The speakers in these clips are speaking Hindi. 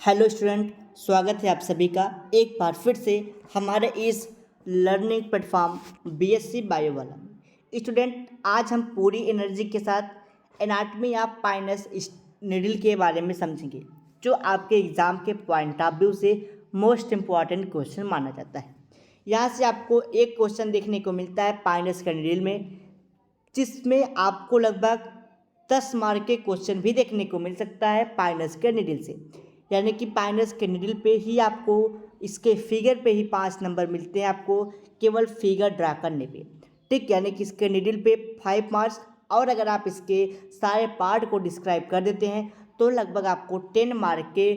हेलो स्टूडेंट, स्वागत है आप सभी का एक बार फिर से हमारे इस लर्निंग प्लेटफॉर्म बीएससी बायो वाला में। स्टूडेंट, आज हम पूरी एनर्जी के साथ एनाटॉमी ऑफ पाइनस नीडल के बारे में समझेंगे, जो आपके एग्ज़ाम के पॉइंट ऑफ व्यू से मोस्ट इम्पॉर्टेंट क्वेश्चन माना जाता है। यहाँ से आपको एक क्वेश्चन देखने को मिलता है पाइनस का नीडल में, जिसमें आपको लगभग 10 मार्क के क्वेश्चन भी देखने को मिल सकता है पाइनस के नीडल से। यानी कि पाइनस के नीडल पे ही आपको इसके फिगर पे ही 5 नंबर मिलते हैं आपको केवल फिगर ड्रा करने पे। ठीक, यानी कि इसके नीडल पे 5 मार्क्स, और अगर आप इसके सारे पार्ट को डिस्क्राइब कर देते हैं तो लगभग आपको 10 मार्क के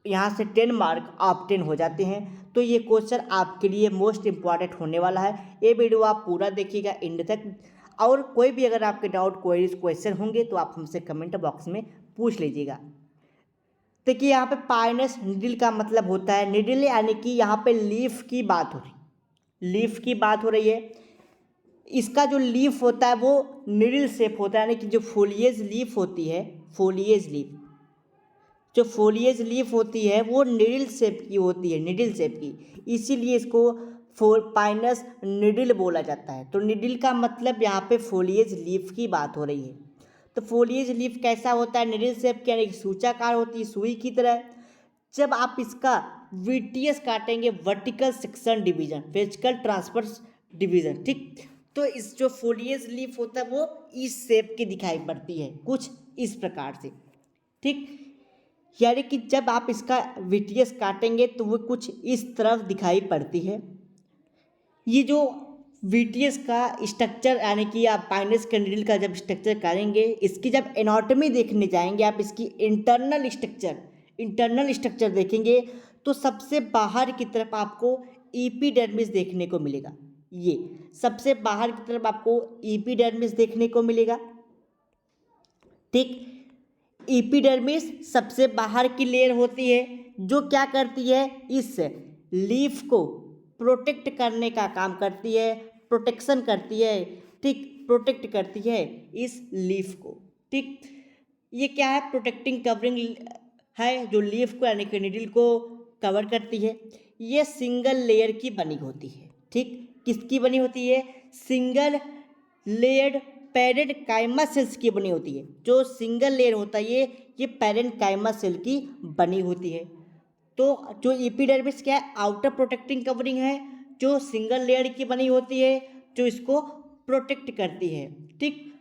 यहाँ से 10 मार्क आप 10 हो जाते हैं। तो ये क्वेश्चन आपके लिए मोस्ट इम्पॉर्टेंट होने वाला है। ये वीडियो आप पूरा देखिएगा एंड तक, और कोई भी अगर आपके डाउट क्वेरीज क्वेश्चन होंगे तो आप हमसे कमेंट बॉक्स में पूछ लीजिएगा। देखिए, यहाँ पे पाइनस नीडल का मतलब होता है, नीडल यानी कि यहाँ पे लीफ की बात हो रही, लीफ की बात हो रही है। इसका जो लीफ होता है वो नीडल शेप होता है, यानी कि जो फोलिएज लीफ होती है, फोलिएज लीफ, जो फोलिएज लीफ होती है वो नीडल शेप की होती है, नीडल शेप की, इसीलिए इसको पाइनस नीडल बोला जाता है। तो नीडल का मतलब यहाँ पे फोलिएज लीफ की बात हो रही है। तो फोलिएज लीफ कैसा होता है? नीडल शेप की, यानी कि सूचाकार होती है, सुई की तरह। जब आप इसका वीटीएस काटेंगे, vertical section division, vertical transverse division, ठीक, तो इस जो फोलिएज लीफ होता है वो इस शेप की दिखाई पड़ती है, कुछ इस प्रकार से। ठीक, यानी कि जब आप इसका वीटीएस काटेंगे तो वो कुछ इस तरफ दिखाई पड़ती है। ये जो वीटीएस का स्ट्रक्चर, यानी कि आप पाइनस के नीडल का जब स्ट्रक्चर करेंगे, इसकी जब एनाटॉमी देखने जाएंगे, आप इसकी इंटरनल स्ट्रक्चर देखेंगे तो सबसे बाहर की तरफ आपको एपिडर्मिस देखने को मिलेगा। ये सबसे बाहर की तरफ आपको एपिडर्मिस देखने को मिलेगा। ठीक, एपिडर्मिस सबसे बाहर की लेयर होती है जो क्या करती है, इस लीफ को प्रोटेक्ट करने का काम करती है, प्रोटेक्शन करती है। ठीक, प्रोटेक्ट करती है इस लीफ को। ठीक, ये क्या है? प्रोटेक्टिंग कवरिंग है, जो लीफ को यानी कि नीडल को कवर करती है। ये सिंगल लेयर की बनी होती है। ठीक, किसकी बनी होती है? सिंगल लेयर्ड पैरेन्काइमा सेल्स की बनी होती है। जो सिंगल लेयर होता है ये पैरेन्काइमा सेल की बनी होती है। तो जो एपिडर्मिस क्या है? आउटर प्रोटेक्टिंग कवरिंग है, जो सिंगल लेयर की बनी होती है, जो इसको प्रोटेक्ट करती है। ठीक,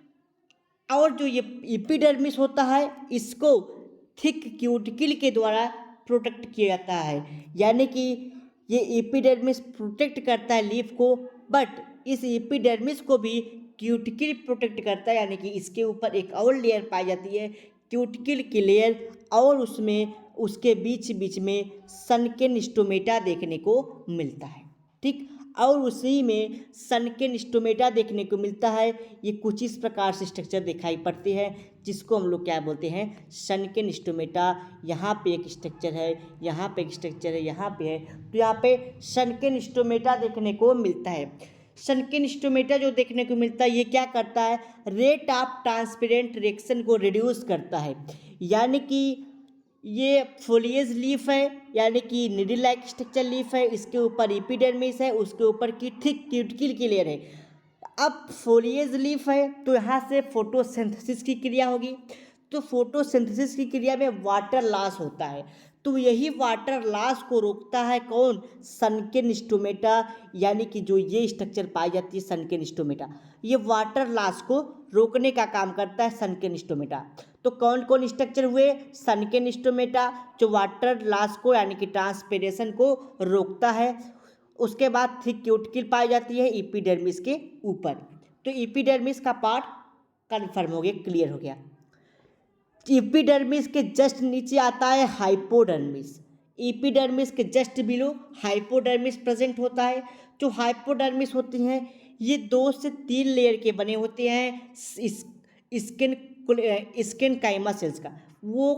और जो ये एपिडर्मिस होता है इसको थिक क्यूटिकल के द्वारा प्रोटेक्ट किया जाता है। यानी कि ये एपिडर्मिस प्रोटेक्ट करता है लीफ को, बट इस एपिडर्मिस को भी क्यूटिकल प्रोटेक्ट करता है। यानी कि इसके ऊपर एक और लेयर पाई जाती है, क्यूटिकल की लेयर, और उसमें उसके बीच बीच में सनकेन स्टोमेटा देखने को मिलता है। ठीक, और उसी में सनकेन स्टोमेटा देखने को मिलता है। ये कुछ इस प्रकार से स्ट्रक्चर दिखाई पड़ती है, जिसको हम लोग क्या बोलते हैं? सनकेन स्टोमेटा। यहाँ पे एक स्ट्रक्चर है, यहाँ पे एक स्ट्रक्चर है, यहाँ पे है, तो यहाँ पे सनकेन स्टोमेटा देखने को मिलता है। सनकेन स्टोमेटा जो देखने को मिलता है ये क्या करता है? रेट ऑफ ट्रांसपेरेंट रिएक्शन को रिड्यूस करता है। यानी कि ये फोलिएज लीफ है, यानी कि नीडल लाइक स्ट्रक्चर लीफ है, इसके ऊपर एपिडर्मिस है, उसके ऊपर की थिक क्यूटिकल की लेयर है। अब फोलिएज लीफ है तो यहाँ से फोटोसिंथेसिस की क्रिया होगी, तो फोटोसिंथेसिस की क्रिया में वाटर लॉस होता है। तो यही वाटर लॉस को रोकता है कौन? सनकेन स्टोमेटा, यानी कि जो ये स्ट्रक्चर पाई जाती है सनकेन स्टोमेटा, ये वाटर लॉस को रोकने का काम करता है सनकेन स्टोमेटा। तो कौन कौन स्ट्रक्चर हुए? सनकेन स्टोमेटा, जो वाटर लॉस को यानी कि ट्रांसपिरेशन को रोकता है। उसके बाद थिक क्यूटिकल पाई जाती है एपिडर्मिस के ऊपर। तो एपिडर्मिस का पार्ट कन्फर्म हो गया, क्लियर हो गया। एपिडर्मिस के जस्ट नीचे आता है हाइपोडर्मिस। एपिडर्मिस के जस्ट बिलो हाइपोडर्मिस प्रेजेंट होता है। जो हाइपोडर्मिस होती हैं ये 2 से 3 लेयर के बने होते हैं स्किन काइमा सेल्स का। वो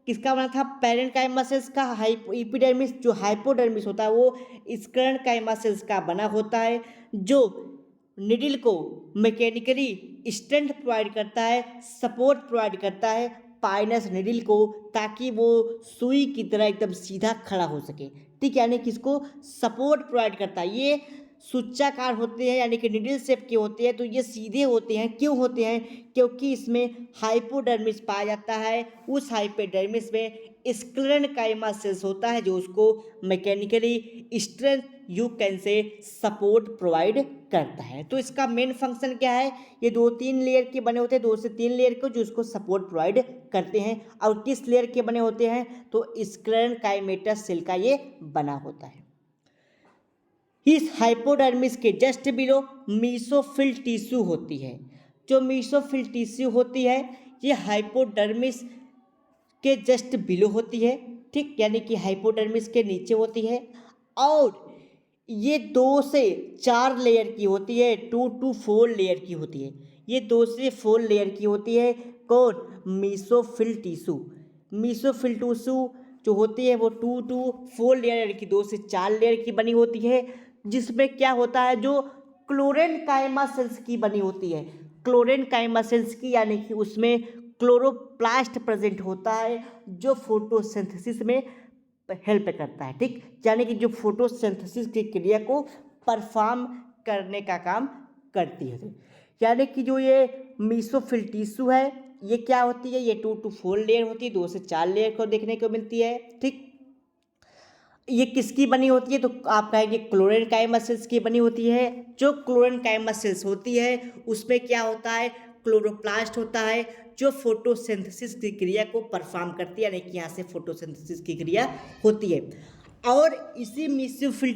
किसका बना था? पैरेन्काइमा सेल्स का। एपिडर्मिस जो हाइपोडर्मिस होता है वो स्क्लेरन काइमा सेल्स का बना होता है, जो निडल को मैकेनिकली स्ट्रेंथ प्रोवाइड करता है, सपोर्ट प्रोवाइड करता है स्पाइनस निडल को, ताकि वो सुई की तरह एकदम सीधा खड़ा हो सके। ठीक, यानी कि इसको सपोर्ट प्रोवाइड करता है। ये सूचाकार होते हैं यानी कि निडल शेप के होते हैं, तो ये सीधे होते हैं। क्यों होते हैं? क्योंकि इसमें हाइपोडर्मिस पाया जाता है। उस हाइपोडर्मिस में स्क्लेरेनकाइमा सेल्स होता है जो उसको mechanically strength you can say support provide करता है। तो इसका मेन फंक्शन क्या है? ये 2-3 लेयर के बने होते हैं, 2 से 3 लेयर को, जो उसको सपोर्ट प्रोवाइड करते हैं। और किस लेयर के बने होते हैं? तो स्क्लेरेनकाइमेटस सेल का ये बना होता है। इस हाइपोडर्मिस के जस्ट बिलो मीसोफिल टिश्यू होती है। जो मीसोफिल टिश्यू होती है ये हाइपोडर्मिस के जस्ट बिलो होती है। ठीक, यानी कि हाइपोडर्मिस के नीचे होती है और ये 2 से 4 लेयर की होती है, 2 to 4 लेयर की होती है। ये 2 से 4 लेयर की होती है। कौन? Mesophyll tissue. मीसोफिल टिश्यू जो होती है वो 2 to 4 लेयर यानी कि 2 से 4 लेयर की बनी होती है, जिसमें क्या होता है? जो क्लोरेनकाइमा सेल्स की बनी होती है। क्लोरेनकाइमा सेल्स की यानी कि उसमें क्लोरोप्लास्ट प्रेजेंट होता है जो फोटोसिंथेसिस में हेल्प करता है। ठीक, यानी कि जो फोटोसिंथेसिस की क्रिया को परफॉर्म करने का काम करती है। यानी कि जो ये मीसोफिल टिश्यू है ये क्या होती है? ये 2 to 4 लेयर होती है, 2 से 4 लेयर को देखने को मिलती है। ठीक, ये किसकी बनी होती है? तो आप कहेंगे क्लोरेनकाइमा सेल्स की बनी होती है। जो क्लोरेनकाइमा सेल्स होती है उसमें क्या होता है? क्लोरोप्लास्ट होता है जो फोटोसिंथेसिस की क्रिया को परफॉर्म करती है, यानी कि यहाँ से फोटोसिंथेसिस की क्रिया होती है। और इसी मीसोफिल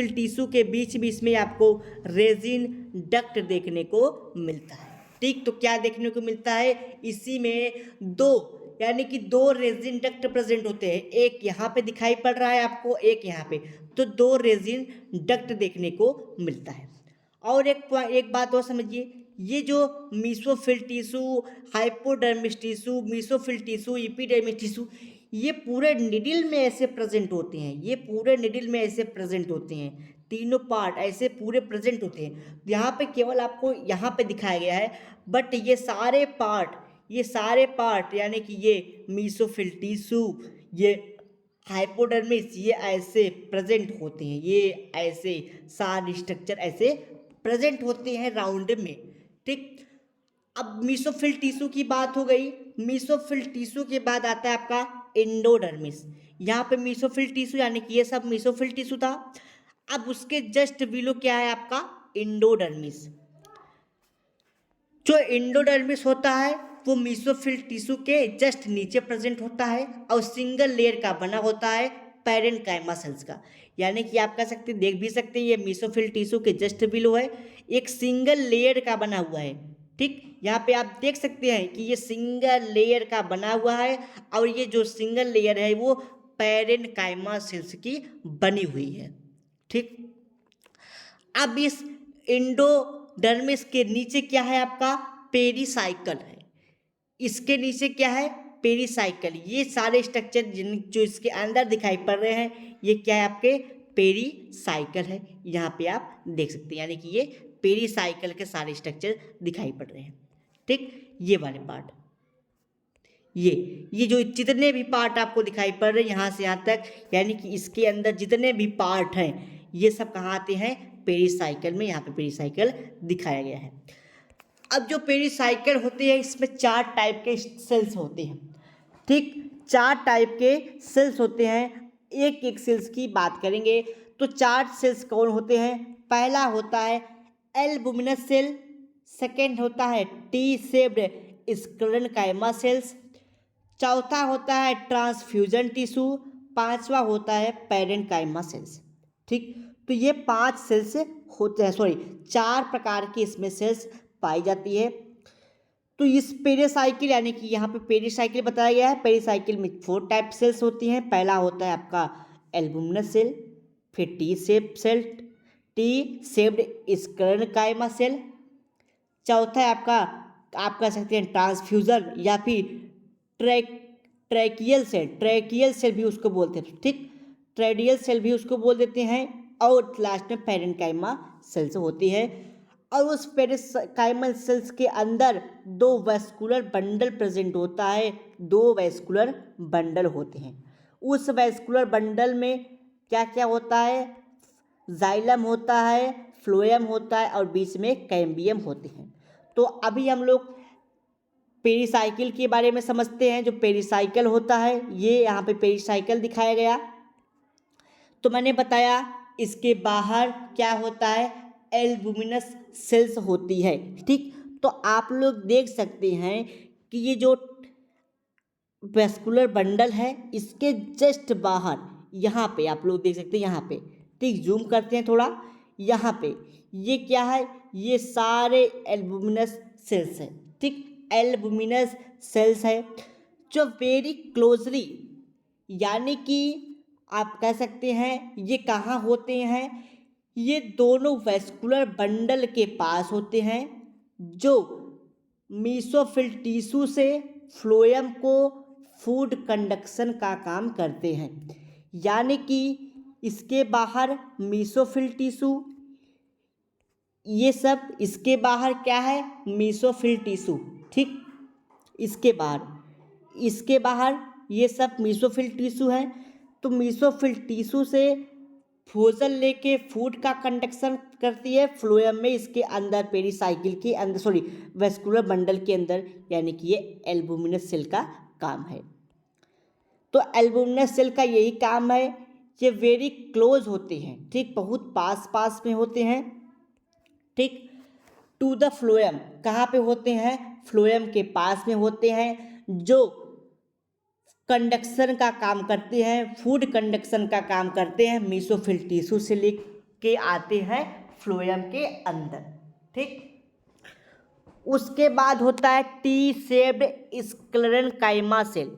टिश्यू के बीच बीच में आपको रेजिन डक्ट देखने को मिलता है। ठीक, तो क्या देखने को मिलता है? इसी में 2 यानी कि 2 रेजिन डक्ट प्रेजेंट होते हैं। एक यहाँ पे दिखाई पड़ रहा है आपको, एक यहाँ पे, तो 2 रेजिन डक्ट देखने को मिलता है। और एक बात और समझिए, ये जो mesophyll tissue, hypodermis tissue, mesophyll tissue, epidermis tissue, ये पूरे निडल में ऐसे प्रेजेंट होते हैं। ये पूरे निडल में ऐसे प्रेजेंट होते हैं, तीनों पार्ट ऐसे पूरे प्रेजेंट होते हैं। यहाँ पे केवल आपको यहाँ पे दिखाया गया है, बट ये सारे पार्ट यानी कि ये मीसोफिल टिश्यू, ये हाइपोडर्मिस, ये ऐसे प्रेजेंट होते हैं। ये ऐसे सारे स्ट्रक्चर ऐसे प्रेजेंट होते हैं राउंड में। ठीक, अब मीसोफिल टिश्यू की बात हो गई। मीसोफिल टिश्यू के बाद आता है आपका एंडोडर्मिस। यहाँ पे मीसोफिल टिश्यू यानी कि ये सब मीसोफिल टिश्यू था। अब उसके जस्ट बिलो क्या है? आपका एंडोडर्मिस। जो एंडोडर्मिस होता है वो मीसोफिल टिश्यू के जस्ट नीचे प्रेजेंट होता है और सिंगल लेयर का बना होता है पैरेन्काइमा सेल्स का। यानी कि आप कह सकते देख भी सकते हैं ये मीसोफिल टिश्यू के जस्ट बिलो है, एक सिंगल लेयर का बना हुआ है। ठीक, यहाँ पे आप देख सकते हैं कि ये सिंगल लेयर का बना हुआ है और ये जो सिंगल लेयर है वो पैरेन्काइमा सेल्स की बनी हुई है। ठीक, अब इस एंडोडर्मिस के नीचे क्या है? आपका पेरिसाइकल है। इसके नीचे क्या है? पेरिसाइकल। ये सारे स्ट्रक्चर जो इसके अंदर दिखाई पड़ रहे हैं ये क्या है? आपके पेरिसाइकल है। यहाँ पे आप देख सकते हैं, यानी कि ये पेरिसाइकल के सारे स्ट्रक्चर दिखाई पड़ रहे हैं। ठीक, ये वाले पार्ट, ये जो जितने भी पार्ट आपको दिखाई पड़ रहे हैं यहाँ से यहाँ तक, यानी कि इसके अंदर जितने भी पार्ट हैं ये सब कहाँ आते हैं? पेरिसाइकल में। यहाँ पे पेरिसाइकल दिखाया गया है। अब जो पेरिसाइकल होते हैं इसमें 4 टाइप के सेल्स होते हैं। ठीक, 4 टाइप के सेल्स होते हैं। एक एक सेल्स की बात करेंगे तो 4 सेल्स कौन होते हैं? पहला होता है एल्बुमिनस सेल, सेकेंड होता है टी शेप्ड स्क्लेरेनकाइमा सेल्स, चौथा होता है ट्रांसफ्यूजन टिश्यू, पांचवा होता है पैरेन्काइमा सेल्स। ठीक, तो ये 5 सेल्स होते हैं, 4 प्रकार की इसमें सेल्स पाई जाती है। तो इस पेरिसाइकिल यानी कि यहाँ पे पेरिसाइकिल बताया गया है। पेरिसाइकिल में 4 टाइप सेल्स होती हैं। पहला होता है आपका एल्बुमिनस सेल, फिर टी शेप्ड स्क्लेरेनकाइमा सेल, चौथा है आपका, आप कह सकते हैं ट्रांसफ्यूजन या फिर ट्रैकियल सेल भी उसको बोलते हैं। ठीक, ट्रेडियल सेल भी उसको बोल देते हैं। और लास्ट में पैरेन्काइमा सेल्स होती है। और उस पेरेंकाइमल सेल्स के अंदर दो वैस्कुलर बंडल प्रेजेंट होता है, दो वैस्कुलर बंडल होते हैं। उस वैस्कुलर बंडल में क्या क्या होता है? जाइलम होता है, फ्लोएम होता है और बीच में कैम्बियम होते हैं। तो अभी हम लोग पेरिसाइकिल के बारे में समझते हैं। जो पेरिसाइकिल होता है, ये यहाँ पे पेरिसाइकिल दिखाया गया। तो मैंने बताया इसके बाहर क्या होता है? एल्बुमिनस सेल्स होती है, ठीक। तो आप लोग देख सकते हैं कि ये जो वेस्कुलर बंडल है, इसके जस्ट बाहर यहाँ पे आप लोग देख सकते हैं, यहाँ पे, ठीक। जूम करते हैं थोड़ा, यहाँ पे ये क्या है? ये सारे एल्बुमिनस सेल्स है, ठीक। एल्बुमिनस सेल्स है जो वेरी क्लोजली, यानी कि आप कह सकते हैं ये कहाँ होते हैं? ये दोनों वेस्कुलर बंडल के पास होते हैं, जो मीसोफिल टिश्यू से फ्लोएम को फूड कंडक्शन का काम करते हैं। यानी कि इसके बाहर मीसोफिल टिश्यू, ये सब इसके बाहर क्या है? मीसोफिल टिश्यू, ठीक। इसके बाहर ये सब मीसोफिल टिश्यू है। तो मीसोफिल टिश्यू से फ्यूजन लेके फूड का कंडक्शन करती है फ्लोएम में, इसके अंदर पेरिसाइकिल के अंदर, सॉरी वेस्कुलर बंडल के अंदर, यानी कि ये एल्बुमिनस सेल का काम है। तो एल्बुमिनस सेल का यही काम है, ये वेरी क्लोज होते हैं, ठीक, बहुत पास पास में होते हैं, ठीक, टू द फ्लोएम। कहाँ पे होते हैं? फ्लोएम के पास में होते हैं, जो कंडक्शन का काम करते हैं, फूड कंडक्शन का काम करते हैं, मीसोफिल टिश्यू से लेके आते हैं फ्लोएम के अंदर, ठीक। उसके बाद होता है टी शेप्ड स्क्लेरेनकाइमा सेल।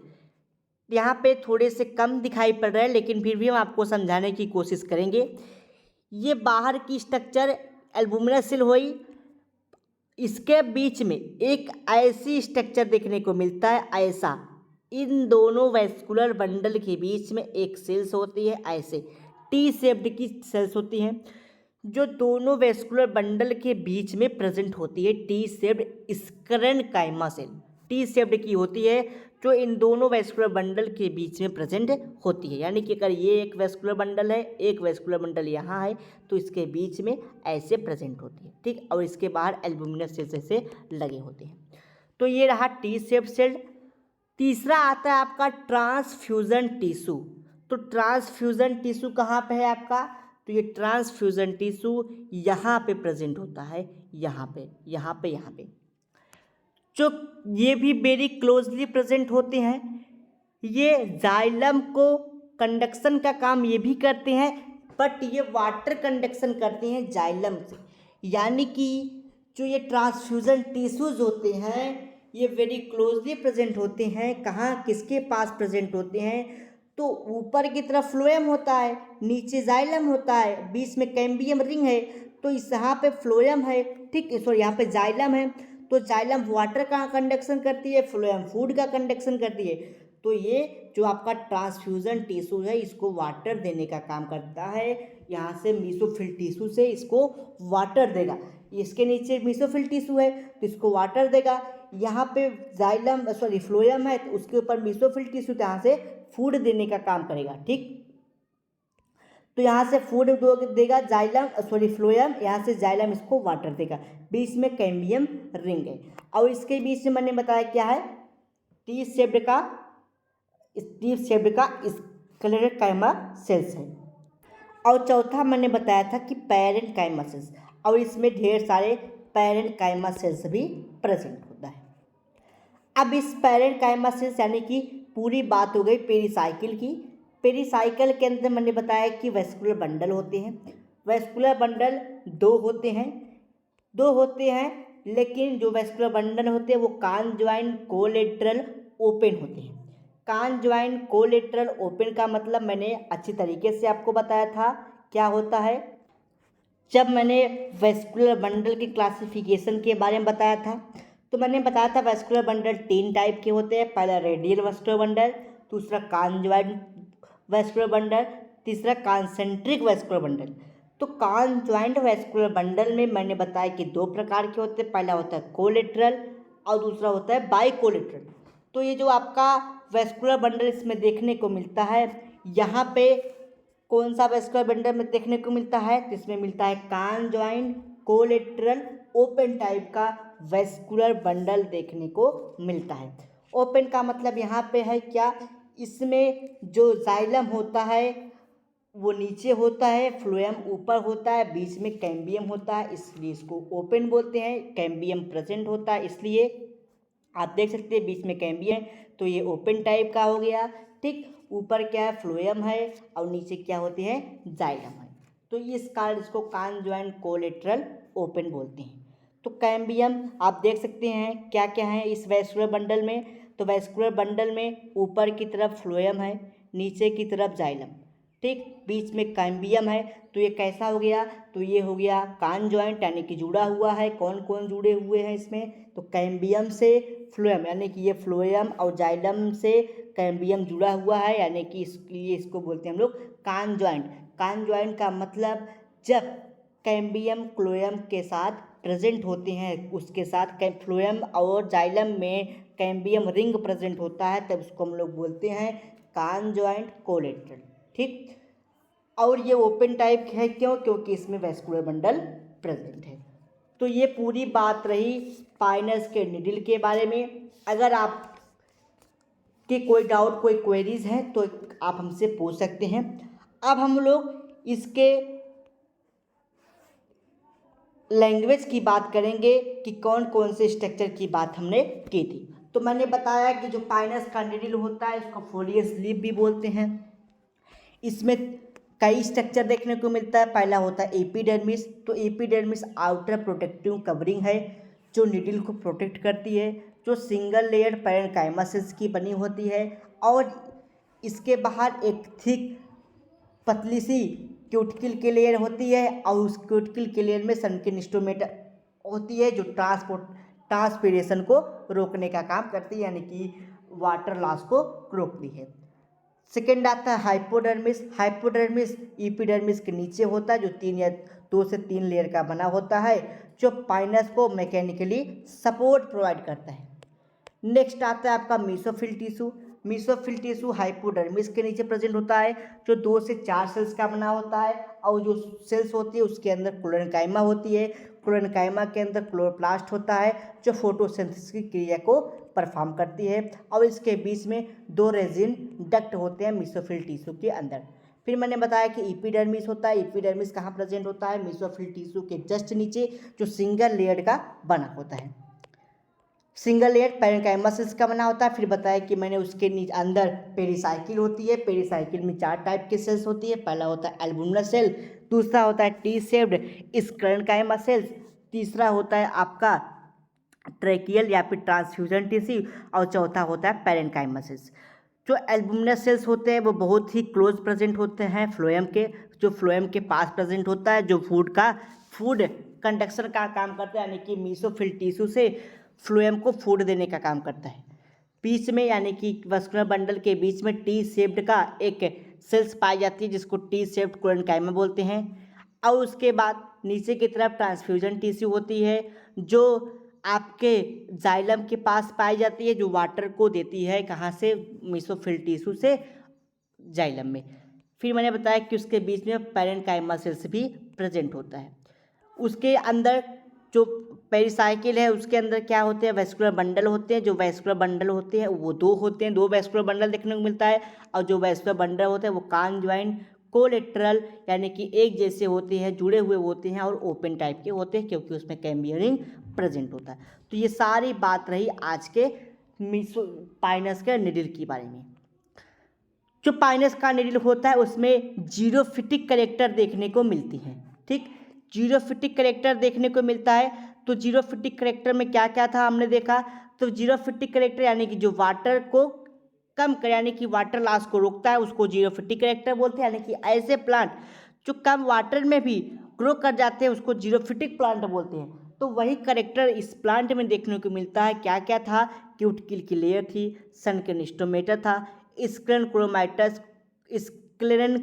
यहाँ पे थोड़े से कम दिखाई पड़ रहा है, लेकिन फिर भी हम आपको समझाने की कोशिश करेंगे। ये बाहर की स्ट्रक्चर एल्बुमिनस सेल हुई, इसके बीच में एक ऐसी स्ट्रक्चर देखने को मिलता है, ऐसा, इन दोनों वैस्कुलर बंडल के बीच में एक सेल्स होती है, ऐसे टी शेप्ड की सेल्स होती हैं, जो दोनों वैस्कुलर बंडल के बीच में प्रेजेंट होती है। T shaped sclerenchyma cell T shaped की होती है, जो इन दोनों वैस्कुलर बंडल के बीच में प्रेजेंट होती है। यानी कि अगर ये एक वैस्कुलर बंडल है, एक वैस्कुलर बंडल यहाँ है, तो इसके बीच में ऐसे प्रेजेंट होती है, ठीक। और इसके बाहर एल्बुमिनस सेल्स ऐसे लगे होते हैं। तो ये रहा टी शेप्ड सेल। तीसरा आता है आपका ट्रांसफ्यूजन टिश्यू। तो ट्रांसफ्यूजन टिश्यू कहाँ पे है आपका? तो ये ट्रांसफ्यूजन टिश्यू यहाँ पे प्रेजेंट होता है, यहाँ पे जो ये भी वेरी क्लोजली प्रेजेंट होते हैं। ये जाइलम को कंडक्शन का काम ये भी करते हैं, बट ये वाटर कंडक्शन करते हैं जाइलम से। यानी कि जो ये ट्रांसफ्यूजन टिश्यूज होते हैं, ये वेरी क्लोजली प्रेजेंट होते हैं। कहाँ, किसके पास प्रेजेंट होते हैं? तो ऊपर की तरफ फ्लोएम होता है, नीचे जाइलम होता है, बीच में कैम्बियम रिंग है। तो इस यहाँ पे फ्लोएम है, ठीक, सॉरी यहाँ पे जाइलम है। तो जाइलम वाटर का कंडक्शन करती है, फ्लोएम फूड का कंडक्शन करती है। तो ये जो आपका ट्रांसफ्यूजन टिश्यू है, इसको वाटर देने का काम करता है। यहाँ से मीसोफिल टिश्यू से इसको वाटर देगा, इसके नीचे मीसोफिल टिश्यू है तो इसको वाटर देगा। यहाँ पे जाइलम, सॉरी फ्लोएम है, तो उसके ऊपर मीसोफिल टिश्यू, तो यहाँ से फूड देने का काम करेगा, ठीक। तो यहाँ से फूड देगा जाइलम, सॉरी फ्लोएम, यहाँ से जाइलम इसको वाटर देगा। बीच में कैम्बियम रिंग है, और इसके बीच में मैंने बताया क्या है? टी शेप्ड का स्क्लेरेनकाइमा सेल्स है। और चौथा मैंने बताया था कि पैरेन्काइमा सेल्स, और इसमें ढेर सारे पैरेन्काइमा सेल्स भी प्रेजेंट होता है। अब इस पैरेन्काइमा सेल्स, यानी कि पूरी बात हो गई पेरिसाइकिल की। पेरिसाइकिल के अंदर मैंने बताया कि वेस्कुलर बंडल होते हैं। वेस्कुलर बंडल दो होते हैं, लेकिन जो वेस्कुलर बंडल होते हैं वो कॉन्जॉइंट कोलेटरल ओपन होते हैं। कॉन्जॉइंट कोलेटरल ओपन का मतलब मैंने अच्छी तरीके से आपको बताया था क्या होता है, जब मैंने वेस्कुलर बंडल की क्लासिफिकेशन के बारे में बताया था। तो मैंने बताया था वेस्कुलर बंडल 3 टाइप के होते हैं। पहला रेडियल वेस्कुलर बंडल, दूसरा कॉन्जॉइंट वेस्कुलर बंडल, तीसरा कॉन्सेंट्रिक वेस्कुलर बंडल। तो कॉन्जॉइंट वैस्कुलर बंडल में मैंने बताया कि दो प्रकार के होते हैं, पहला होता है कोलेटरल और दूसरा होता है बाइकोलेटरल। तो ये जो आपका वैस्कुलर बंडल इसमें देखने को मिलता है, यहाँ पे कौन सा वैस्कुलर बंडल में देखने को मिलता है, तो इसमें मिलता है कॉन्जॉइंट कोलेटरल ओपन टाइप का वैस्कुलर बंडल देखने को मिलता है। ओपन का मतलब यहाँ पे है क्या, इसमें जो जाइलम होता है वो नीचे होता है, फ्लोएम ऊपर होता है, बीच में कैम्बियम होता है, इसलिए इसको ओपन बोलते हैं। कैम्बियम प्रेजेंट होता है, इसलिए आप देख सकते हैं बीच में कैम्बियम है, तो ये ओपन टाइप का हो गया। ठीक, ऊपर क्या है, फ्लोएम है और नीचे क्या होती है, जाइलम है। तो इस कारण इसको कॉन्जॉइंट कोलेटरल ओपन बोलते हैं। तो कैम्बियम आप देख सकते हैं क्या क्या है इस वैस्कुलर बंडल में। तो वैस्कुलर बंडल में ऊपर की तरफ फ्लोएम है, नीचे की तरफ जाइलम, ठीक, बीच में कैम्बियम है। तो ये कैसा हो गया, तो ये हो गया कॉन्जॉइंट, यानी कि जुड़ा हुआ है। कौन कौन जुड़े हुए हैं इसमें, तो कैम्बियम से फ्लोएम, यानी कि ये फ्लोएम और जाइलम से कैम्बियम जुड़ा हुआ है, यानी कि इसलिए इसको बोलते हैं हम लोग कॉन्जॉइंट। कॉन्जॉइंट का मतलब जब कैम्बियम क्लोएम के साथ प्रेजेंट होते हैं, उसके साथ फ्लोएम और जाइलम में कैम्बियम रिंग प्रेजेंट होता है, तब उसको हम लोग बोलते हैं कॉन्जॉइंट कोलेटरल। ठीक, और ये ओपन टाइप है क्यों, क्योंकि इसमें वैस्कुलर बंडल प्रेजेंट है। तो ये पूरी बात रही पाइनस के निडिल के बारे में। अगर आप के कोई डाउट, कोई क्वेरीज हैं तो आप हमसे पूछ सकते हैं। अब हम लोग इसके लैंग्वेज की बात करेंगे कि कौन कौन से स्ट्रक्चर की बात हमने की थी। तो मैंने बताया कि जो पाइनस का निडिल होता है उसको फोलियस लीफ भी बोलते हैं। इसमें कई स्ट्रक्चर देखने को मिलता है। पहला होता है एपिडर्मिस। तो एपिडर्मिस आउटर प्रोटेक्टिव कवरिंग है जो निडिल को प्रोटेक्ट करती है, जो सिंगल लेयर पैरेन्काइमा सेल्स की बनी होती है, और इसके बाहर एक थिक पतली सी क्यूटिकल की लेयर होती है, और उस क्यूटिकल की लेयर में सनकिन स्टोमेटा होती है जो ट्रांसपिरेशन को रोकने का काम करती है, यानी कि वाटर लॉस को रोकती है। सेकेंड आता है हाइपोडर्मिस। हाइपोडर्मिस एपिडर्मिस के नीचे होता है, जो 2 से 3 लेयर का बना होता है, जो पाइनस को मैकेनिकली सपोर्ट प्रोवाइड करता है। नेक्स्ट आता है आपका mesophyll tissue. Mesophyll tissue hypodermis के नीचे प्रेजेंट होता है, जो 2 से 4 सेल्स का बना होता है, और जो सेल्स होती है उसके अंदर क्लोरेनकाइमा होती है। क्लोरेनकाइमा के अंदर क्लोरोप्लास्ट होता है जो फोटोसिंथेसिस की क्रिया को परफॉर्म करती है, और इसके बीच में 2 रेजिन डक्ट होते हैं मीसोफिल टिश्यू के अंदर। फिर मैंने बताया कि एपिडर्मिस होता है। एपिडर्मिस कहाँ प्रेजेंट होता है, मीसोफिल टिश्यू के जस्ट नीचे, जो सिंगल लेयर का बना होता है। सिंगल लेयर पैरेन्काइमा सेल्स का बना होता है। फिर बताया कि मैंने उसके नीचे अंदर पेरिसाइकिल होती है। पेरिसाइकिल में 4 टाइप के सेल्स होती है। पहला होता है एल्बुमिनर सेल, दूसरा होता है टी शेप्ड स्क्लेरेन्काइमा सेल्स, तीसरा होता है आपका ट्रैकियल या फिर ट्रांसफ्यूजन टिश्यू, और चौथा होता है पैरेन्काइमा सेल्स। जो एल्बुमिनर सेल्स होते हैं वो बहुत ही क्लोज प्रेजेंट होते हैं फ्लोएम के, जो फ्लोएम के पास प्रेजेंट होता है, जो फूड कंडक्शन का काम करता है, यानी कि मीसोफिल टिश्यू से फ्लोएम को फूड देने का काम करता है। बीच में, यानी कि वैस्कुलर बंडल के बीच में टी शेप्ड का एक सेल्स पाई जाती है जिसको टी शेप्ड क्लोरेन्काइमा बोलते हैं, और उसके बाद नीचे की तरफ ट्रांसफ्यूजन टिश्यू होती है जो आपके जाइलम के पास पाई जाती है, जो वाटर को देती है, कहाँ से, मीसोफिल टिश्यू से जाइलम में। फिर मैंने बताया कि उसके बीच में पैरेन्काइमा सेल्स भी प्रेजेंट होता है। उसके अंदर जो पेरिसाइकिल है उसके अंदर क्या होते हैं, वैस्कुलर बंडल होते हैं। जो वैस्कुलर बंडल होते हैं वो 2 होते हैं, 2 वैस्कुलर बंडल देखने को मिलता है, और जो वैस्कुलर बंडल होते हैं वो कॉन्जॉइंट कोलेटरल, यानी कि एक जैसे होते हैं, जुड़े हुए होते हैं, और ओपन टाइप के होते हैं क्योंकि उसमें कैम्बियम रिंग प्रेजेंट होता है। तो ये सारी बात रही आज के पाइनस के निडिल के बारे में। जो पाइनस का निडिल होता है उसमें जीरोफिटिक कैरेक्टर देखने को मिलती हैं। ठीक, जीरोफिटिक कैरेक्टर देखने को मिलता है। तो जीरोफिटिक कैरेक्टर में क्या क्या था हमने देखा, तो जीरोफिटिक कैरेक्टर यानी कि जो वाटर को कम कर, यानी कि वाटर लॉस को रोकता है, उसको जीरोफिटिक कैरेक्टर बोलते हैं। यानी कि ऐसे प्लांट जो कम वाटर में भी ग्रो कर जाते हैं उसको जीरोफिटिक प्लांट बोलते हैं। तो वही कैरेक्टर इस प्लांट में देखने को मिलता है। क्या क्या था, क्यूटिकल की लेयर थी, सनकिन स्टोमेटा था, स्क्लेरन क्रोमाइटस, स्क्लेरन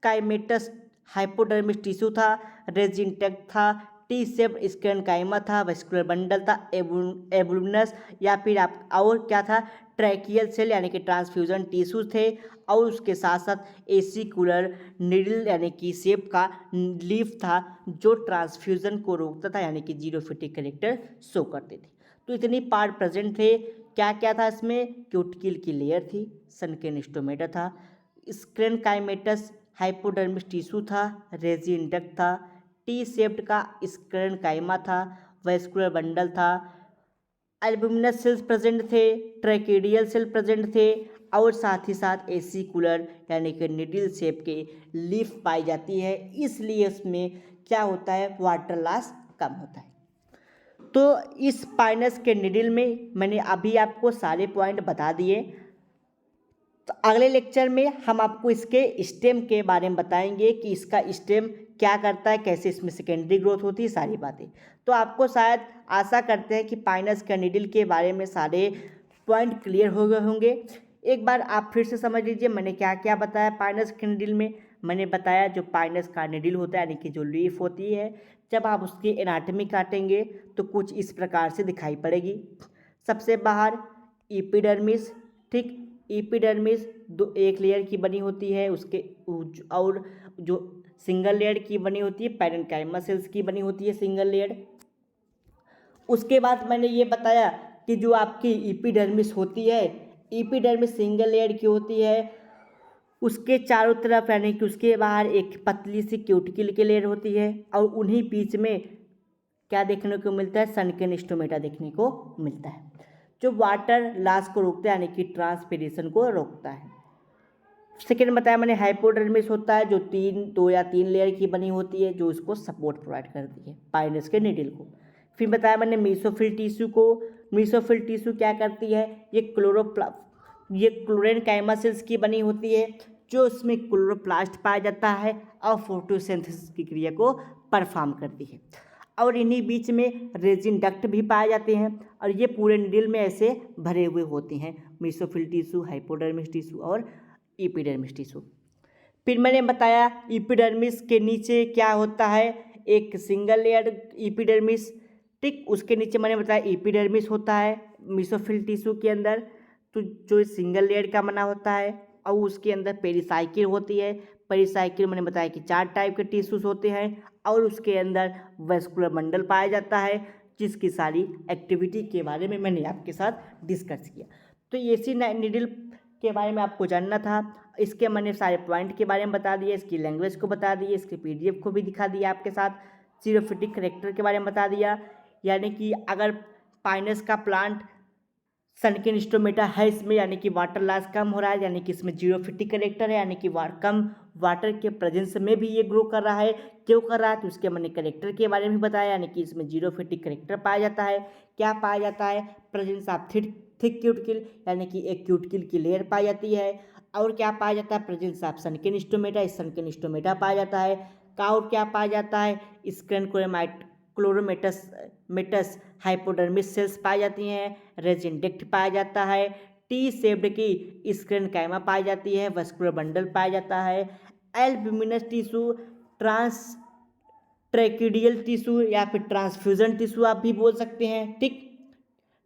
काइमेटस हाइपोडर्मिस टिश्यू था, रेजिनटेक्ट था, टी शेप स्क्लेरेन्काइमा था, वेस्कुलर बंडल था, एबुलिनस या फिर आप और क्या था, ट्रैकियल सेल यानी कि ट्रांसफ्यूजन टिश्यू थे, और उसके साथ साथ एसिकुलर निडल यानी कि शेप का लीफ था जो ट्रांसफ्यूजन को रोकता था यानी कि जीरोफिटिक कैरेक्टर शो करते थे। तो इतनी पार्ट प्रेजेंट थे। क्या क्या था इसमें, क्यूटिकल की लेयर थी, सनकेन स्टोमेटा था, स्क्लेरेन्काइमेटस हाइपोडर्मिस टिश्यू था, रेजिनडक्ट था, टी शेप्ड का स्क्लेरेन्काइमा था, वेस्कुलर बंडल था, एल्बुमिनस सेल्स प्रेजेंट थे, ट्रैकेडियल सेल प्रेजेंट थे, और साथ ही साथ एसिकुलर यानी कि निडल शेप के लीफ पाई जाती है। इसलिए इसमें क्या होता है, वाटर लॉस कम होता है। तो इस पाइनस के निडल में मैंने अभी आपको सारे पॉइंट बता दिए। तो अगले लेक्चर में हम आपको इसके स्टेम के बारे में बताएंगे कि इसका स्टेम क्या करता है, कैसे इसमें सेकेंडरी ग्रोथ होती है, सारी बातें। तो आपको शायद आशा करते हैं कि पाइनस का निडल के बारे में सारे पॉइंट क्लियर हो गए होंगे। एक बार आप फिर से समझ लीजिए मैंने क्या क्या बताया पाइनस के निडल में। मैंने बताया जो पाइनस का निडल होता है यानी कि जो लीफ होती है, जब आप उसकी एनाटॉमी काटेंगे तो कुछ इस प्रकार से दिखाई पड़ेगी। सबसे बाहर एपिडर्मिस, ठीक, एपिडर्मिस दो एक लेयर की बनी होती है, उसके और जो सिंगल लेयर की बनी होती है पैरेन्काइमा सेल्स की बनी होती है सिंगल लेयर। उसके बाद मैंने ये बताया कि जो आपकी एपिडर्मिस होती है, एपिडर्मिस सिंगल लेयर की होती है, उसके चारों तरफ यानी कि उसके बाहर एक पतली सी क्यूटिकल की लेयर होती है, और उन्हीं बीच में क्या देखने को मिलता है, सनकेन स्टोमेटा देखने को मिलता है जो वाटर लॉस को रोकता है यानी कि ट्रांसपीरेशन को रोकता है। सेकेंड बताया मैंने हाइपोडर्मिस होता है जो दो या तीन लेयर की बनी होती है जो उसको सपोर्ट प्रोवाइड करती है पाइनस के निडल को। फिर बताया मैंने मेसोफिल टिश्यू को। मेसोफिल टिश्यू क्या करती है, ये क्लोरेन्काइमा सेल्स की बनी होती है जो उसमें क्लोरोप्लास्ट पाया जाता है और फोटोसिंथेसिस की क्रिया को परफॉर्म करती है। और इन्हीं बीच में रेजिन डक्ट भी पाए जाते हैं, और ये पूरे निडल में ऐसे भरे हुए होते हैं, मेसोफिल टिश्यू, हाइपोडर्मिस टिश्यू और एपिडर्मिस टिश्यू। फिर मैंने बताया एपिडर्मिस के नीचे क्या होता है, एक सिंगल लेयर एपिडर्मिस, ठीक, उसके नीचे मैंने बताया एपिडर्मिस होता है मेसोफिल टिश्यू के अंदर, तो जो सिंगल लेयर का बना होता है, और उसके अंदर पेरिसाइकिल होती है। पेरिसाइकिल मैंने बताया कि 4 टाइप के टिश्यूज होते हैं, और उसके अंदर वेस्कुलर बंडल पाया जाता है जिसकी सारी एक्टिविटी के बारे में मैंने आपके साथ डिस्कस किया। तो एसी निडल के बारे में आपको जानना था, इसके मैंने सारे पॉइंट के बारे में बता दिए, इसकी लैंग्वेज को बता दिए, इसके पीडीएफ को भी दिखा दिया आपके साथ, जीरोफिटिक करेक्टर के बारे में बता दिया। यानी कि अगर पाइनस का प्लांट सनकेन स्टोमेटा है इसमें, यानी कि वाटर लॉस कम हो रहा है, यानी कि इसमें जीरोफिटिक करेक्टर है, यानी कि कम वाटर के प्रेजेंस में भी ये ग्रो कर रहा है। क्यों कर रहा है, तो उसके मैंने करेक्टर के बारे में बताया, यानी कि इसमें जीरोफिटिक करेक्टर पाया जाता है। क्या पाया जाता है, प्रेजेंस ऑफ थिक क्यूटिकल यानी कि एक क्यूटिकल की लेयर पाई जाती है। और क्या पाया जाता है, प्रेजेंस ऑफ सनकेन स्टोमेटा, सनकेन स्टोमेटा पाया जाता है। और क्या पाया जाता है, क्लोरोमेटस हाइपोडर्मिस सेल्स पाई जाती हैं, रेजिनडेक्ट पाया जाता है, टी शेप्ड की स्क्लेरेन्काइमा पाई जाती है, वेस्कुलर बंडल पाया जाता है, एल्ब्यूमिनस टिश्यू, ट्रैकिडियल टिश्यू या फिर ट्रांसफ्यूजन टिश्यू आप भी बोल सकते हैं, ठीक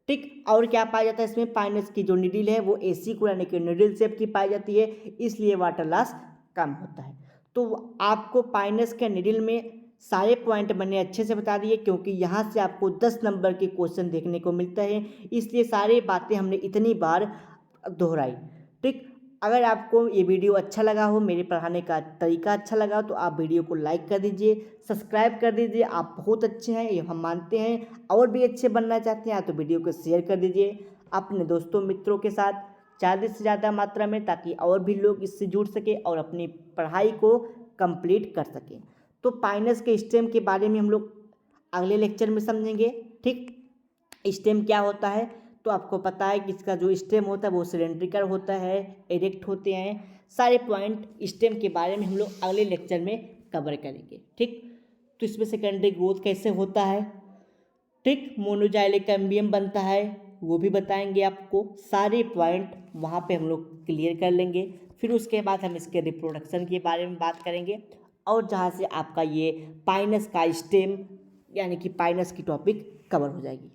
ठीक। और क्या पाया जाता है इसमें, पाइनस की जो निडल है वो एसिकुलर यानी कि निडल शेप की पाई जाती है, इसलिए वाटर लॉस कम होता है। तो आपको पाइनस के निडल में सारे पॉइंट मैंने अच्छे से बता दिए, क्योंकि यहाँ से आपको 10 नंबर के क्वेश्चन देखने को मिलता है, इसलिए सारी बातें हमने इतनी बार दोहराई, ठीक। अगर आपको ये वीडियो अच्छा लगा हो, मेरे पढ़ाने का तरीका अच्छा लगा हो, तो आप वीडियो को लाइक कर दीजिए, सब्सक्राइब कर दीजिए। आप बहुत अच्छे हैं ये हम मानते हैं, और भी अच्छे बनना चाहते हैं तो वीडियो को शेयर कर दीजिए अपने दोस्तों मित्रों के साथ ज़्यादा से ज़्यादा मात्रा में, ताकि और भी लोग इससे जुड़ सके और अपनी पढ़ाई को कंप्लीट कर सकें। तो पाइनस के स्टेम के बारे में हम लोग अगले लेक्चर में समझेंगे, ठीक। स्टेम क्या होता है, तो आपको पता है कि इसका जो स्टेम होता है वो सिलेंड्रिकल होता है, इरेक्ट होते हैं। सारे पॉइंट स्टेम के बारे में हम लोग अगले लेक्चर में कवर करेंगे, ठीक। तो इसमें सेकेंडरी ग्रोथ कैसे होता है, ठीक, मोनोजाइलिक एम्बियम बनता है वो भी बताएंगे आपको। सारे पॉइंट वहाँ पे हम लोग क्लियर कर लेंगे। फिर उसके बाद हम इसके रिप्रोडक्शन के बारे में बात करेंगे, और जहाँ से आपका ये पाइनस का स्टेम यानी कि पाइनस की टॉपिक कवर हो जाएगी।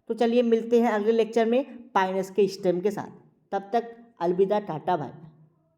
तो चलिए मिलते हैं अगले लेक्चर में पाइनस के स्टेम के साथ। तब तक अलविदा, टाटा, बाय।